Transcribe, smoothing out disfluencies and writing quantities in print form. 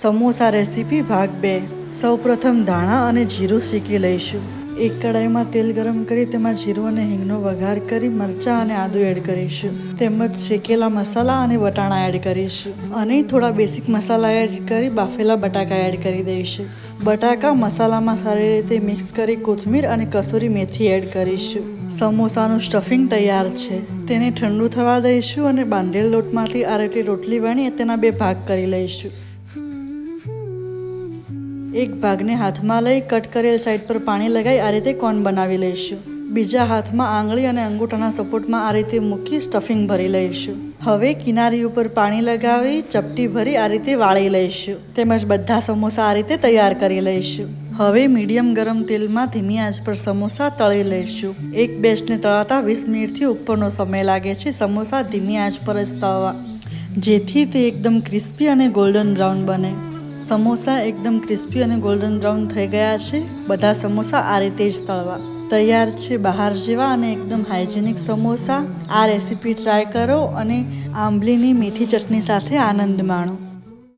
Samosa recipe ભાગ 2। સૌપ્રથમ ધાણા અને જીરું શેકી લઈશું। એક કડાઈમાં તેલ ગરમ કરી તેમાં જીરું અને હિંગનો વઘાર કરી મરચાં અને આદુ એડ કરીશું, તેમજ શેકેલા મસાલા અને વટાણા એડ કરીશું અને થોડા બેસિક મસાલા એડ કરી બાફેલા બટાકા એડ કરી દઈશું। બટાકા મસાલામાં સારી રીતે મિક્સ કરી કોથમીર અને કસૂરી મેથી એડ કરીશું। સમોસાનું સ્ટફિંગ તૈયાર છે, તેને ઠંડુ થવા દઈશું અને બાંધેલ લોટમાંથી આ રીતે રોટલી વણી તેના 2 ભાગ કરી લઈશું। એક ભાગને હાથમાં લઈ કટ કરેલ સાઈડ પર પાણી લગાવી આ રીતે કોન બનાવી લઈશું। બીજા હાથમાં આંગળી અને અંગૂઠાના સપોર્ટમાં આ રીતે મૂકી સ્ટફિંગ ભરી લઈશું। હવે કિનારી ઉપર પાણી લગાવી ચપટી ભરી આ રીતે વાળી લઈશું, તેમજ બધા સમોસા આ રીતે તૈયાર કરી લઈશું। હવે મીડિયમ ગરમ તેલમાં ધીમી આંચ પર સમોસા તળી લઈશું। એક બેચને તળાતા 20 મિનિટથી ઉપરનો સમય લાગે છે સમોસા ધીમી આંચ પર જ તળવા, જેથી તે એકદમ ક્રિસ્પી અને ગોલ્ડન બ્રાઉન બને। સમોસા એકદમ ક્રિસ્પી અને ગોલ્ડન બ્રાઉન થઈ ગયા છે। બધા સમોસા આ રીતે જ તળવા તૈયાર છે, બહાર જેવા અને એકદમ હાઇજેનિક સમોસા। આ રેસીપી ટ્રાય કરો અને આંબલીની મીઠી ચટણી સાથે આનંદ માણો।